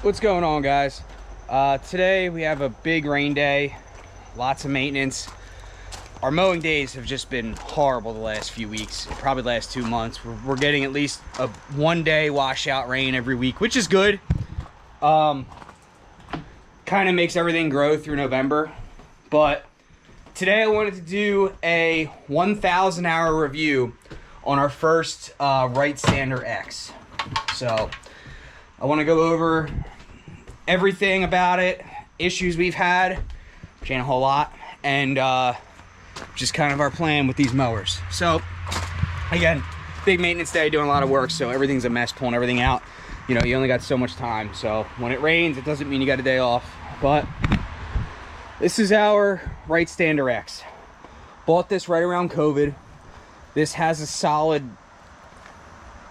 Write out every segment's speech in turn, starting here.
What's going on, guys? Today we have a big rain day, lots of maintenance. Our mowing days have just been horrible the last few weeks, probably the last 2 months. We're getting at least a 1 day washout rain every week, which is good. Kind of makes everything grow through November. But today I wanted to do a 1,000 hour review on our first Wright Sander X. So I want to go over everything about it, issues we've had, which ain't a whole lot, and just kind of our plan with these mowers. So again, big maintenance day, doing a lot of work, so everything's a mess, pulling everything out. You know, you only got so much time, so when it rains, it doesn't mean you got a day off. But this is our Wright Sander X. Bought this right around COVID. This has a solid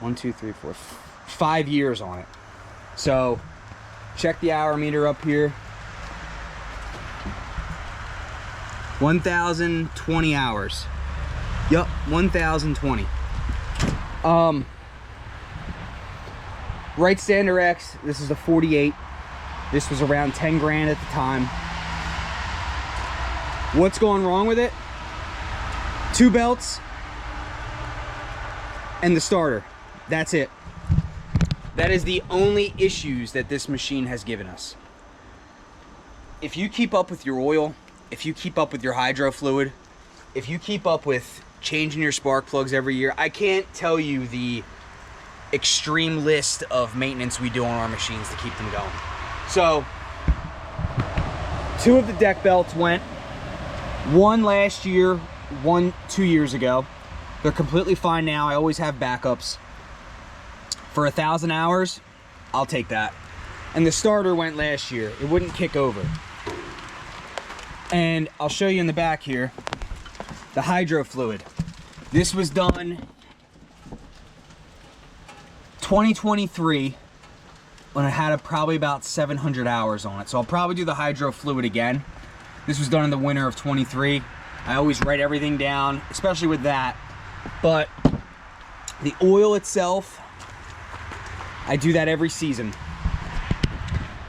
5 years on it. So check the hour meter up here. 1,020 hours. Yup, 1,020. Wright Sander X, this is the 48. This was around 10 grand at the time. What's going wrong with it? 2 belts and the starter. That's it. That is the only issues that this machine has given us. If you keep up with your oil, if you keep up with your hydro fluid, if you keep up with changing your spark plugs every year, I can't tell you the extreme list of maintenance we do on our machines to keep them going. So 2 of the deck belts went. 1 last year, 1 2 years ago. They're completely fine now. I always have backups. For 1,000 hours, I'll take that. And the starter went last year. It wouldn't kick over. And I'll show you in the back here, the hydro fluid. This was done 2023 when I had probably about 700 hours on it. So I'll probably do the hydro fluid again. This was done in the winter of 23. I always write everything down, especially with that. But the oil itself, I do that every season.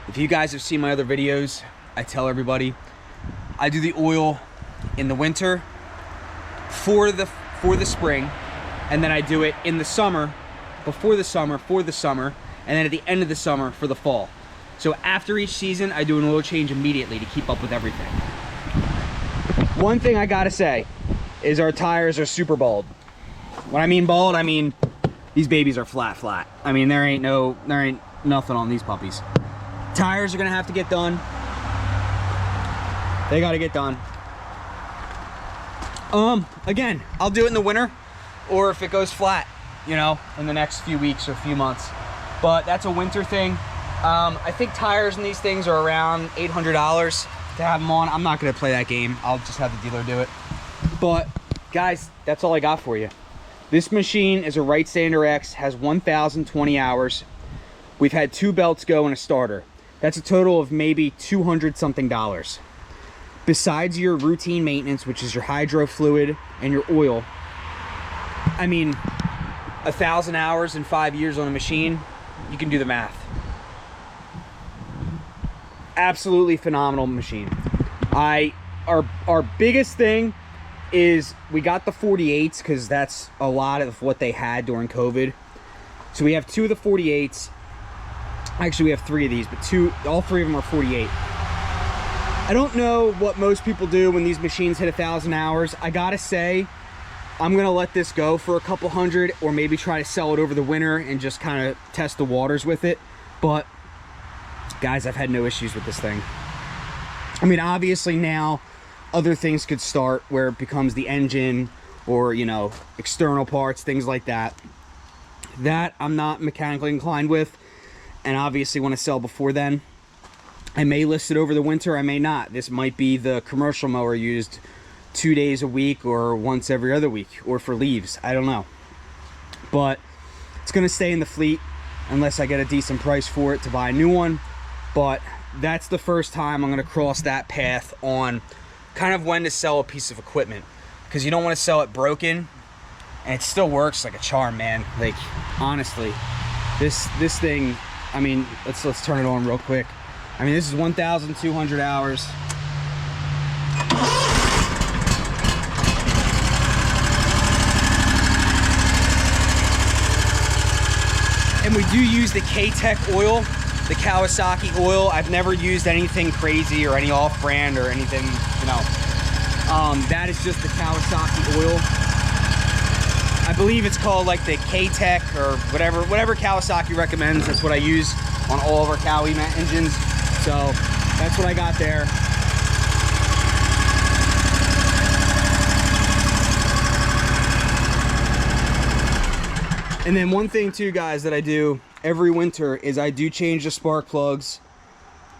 If you guys have seen my other videos, I tell everybody I do the oil in the winter for the spring, and then I do it in the summer, before the summer, for the summer, and then at the end of the summer for the fall. So after each season, I do an oil change immediately to keep up with everything. One thing I gotta say is our tires are super bald. When I mean bald, I mean these babies are flat. I mean, there ain't nothing on these puppies. Tires are gonna have to get done. They gotta get done. Again, I'll do it in the winter, or if it goes flat, you know, in the next few weeks or few months. But that's a winter thing. I think tires in these things are around $800 to have them on. I'm not gonna play that game. I'll just have the dealer do it. But guys, that's all I got for you. This machine is a Wright Sander X, has 1,020 hours. We've had 2 belts go and a starter. That's a total of maybe $200 something. Besides your routine maintenance, which is your hydro fluid and your oil, I mean, 1,000 hours in 5 years on a machine, you can do the math. Absolutely phenomenal machine. Our biggest thing is we got the 48s because that's a lot of what they had during COVID. So we have 2 of the 48s. Actually, we have 3 of these, but all 3 of them are 48. I don't know what most people do when these machines hit 1,000 hours. I gotta say, I'm gonna let this go for a couple hundred, or maybe try to sell it over the winter and just kind of test the waters with it. But guys, I've had no issues with this thing. I mean, obviously now other things could start where it becomes the engine or, you know, external parts, things like that. That I'm not mechanically inclined with, and obviously want to sell before then. I may list it over the winter, I may not. This might be the commercial mower used 2 days a week or once every other week, or for leaves, I don't know. But it's gonna stay in the fleet unless I get a decent price for it to buy a new one. But that's the first time I'm gonna cross that path on kind of when to sell a piece of equipment, because you don't want to sell it broken and it still works like a charm, man. Like, honestly, this thing I mean, let's turn it on real quick. I mean, this is 1,200 hours. And we do use the K-Tech oil, the Kawasaki oil. I've never used anything crazy or any off-brand or anything, you know. That is just the Kawasaki oil. I believe it's called like the K-Tech or whatever Kawasaki recommends. That's what I use on all of our Kawi engines. So that's what I got there. And then one thing too, guys, that I do every winter is I do change the spark plugs,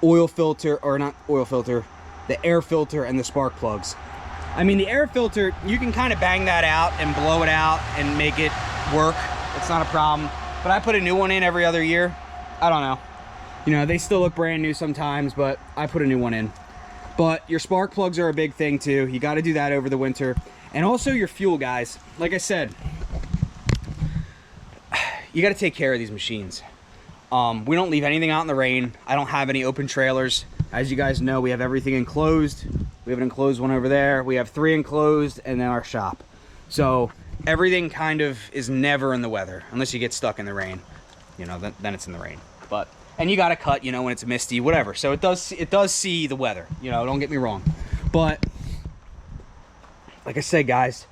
oil filter, or not oil filter, the air filter and the spark plugs. I mean, the air filter, you can kind of bang that out and blow it out and make it work. It's not a problem. But I put a new one in every other year. I don't know. You know, they still look brand new sometimes, but I put a new one in. But your spark plugs are a big thing too. You got to do that over the winter. And also your fuel, guys. Like I said, you got to take care of these machines. We don't leave anything out in the rain. I don't have any open trailers. As you guys know, we have everything enclosed. We have an enclosed one over there. We have 3 enclosed and then our shop. So everything kind of is never in the weather unless you get stuck in the rain. You know, then it's in the rain. But and you got to cut, you know, when it's misty, whatever. So it does see the weather. You know, don't get me wrong. But like I said, guys,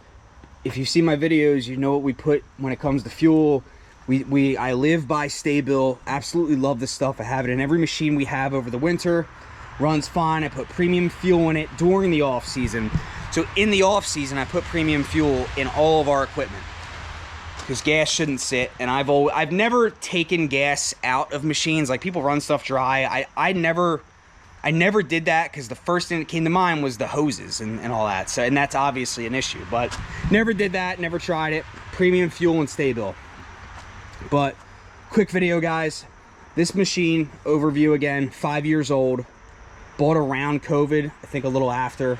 if you see my videos, you know what we put when it comes to fuel. I live by Stay-Bil. Absolutely love this stuff. I have it in every machine we have over the winter. Runs fine. I put premium fuel in it during the off season. So in the off season, I put premium fuel in all of our equipment because gas shouldn't sit. And I've never taken gas out of machines. Like, people run stuff dry. I never did that because the first thing that came to mind was the hoses and all that. So, and that's obviously an issue. But never did that. Never tried it. Premium fuel and Stay-Bil. But quick video, guys. This machine overview again, 5 years old. Bought around COVID, I think a little after.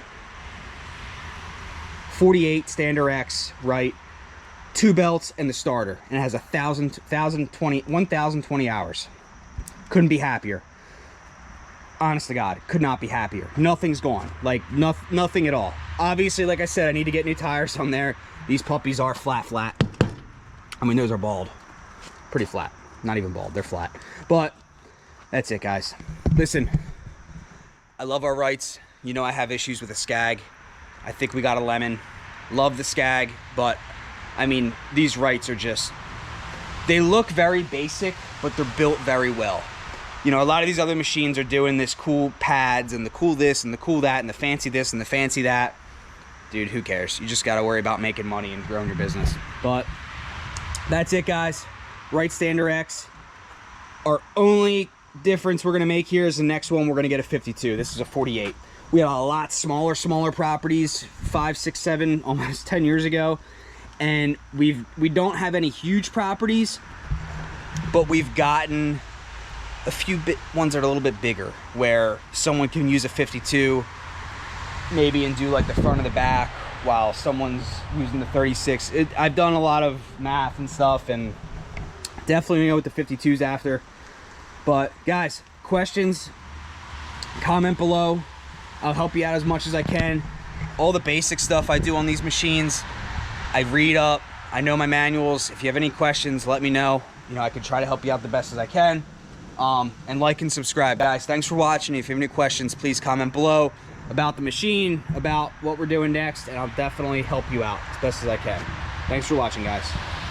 48 Standard X, Wright. 2 belts and the starter. And it has 1,020 hours. Couldn't be happier. Honest to God, could not be happier. Nothing's gone. Like, nothing at all. Obviously, like I said, I need to get new tires on there. These puppies are flat. I mean, those are bald. Pretty flat. Not even bald, they're flat. But that's it, guys. Listen, I love our Wrights. You know I have issues with the Skag. I think we got a lemon. Love the Skag, but I mean, these Wrights are just, they look very basic, but they're built very well. You know, a lot of these other machines are doing this cool pads and the cool this and the cool that and the fancy this and the fancy that. Dude, who cares? You just got to worry about making money and growing your business. But that's it, guys. Wright Standard X. Our only difference we're going to make here is the next one we're going to get a 52. This is a 48. We had a lot smaller properties 5, 6, 7, almost 10 years ago, and we don't have any huge properties, but we've gotten a few ones that are a little bit bigger where someone can use a 52 maybe and do like the front of the back while someone's using the 36. I've done a lot of math and stuff, and definitely know what the 52's after. But guys, questions, comment below. I'll help you out as much as I can. All the basic stuff I do on these machines, I read up. I know my manuals. If you have any questions, let me know. You know, I can try to help you out the best as I can. And like and subscribe. Guys, thanks for watching. If you have any questions, please comment below about the machine, about what we're doing next, and I'll definitely help you out as best as I can. Thanks for watching, guys.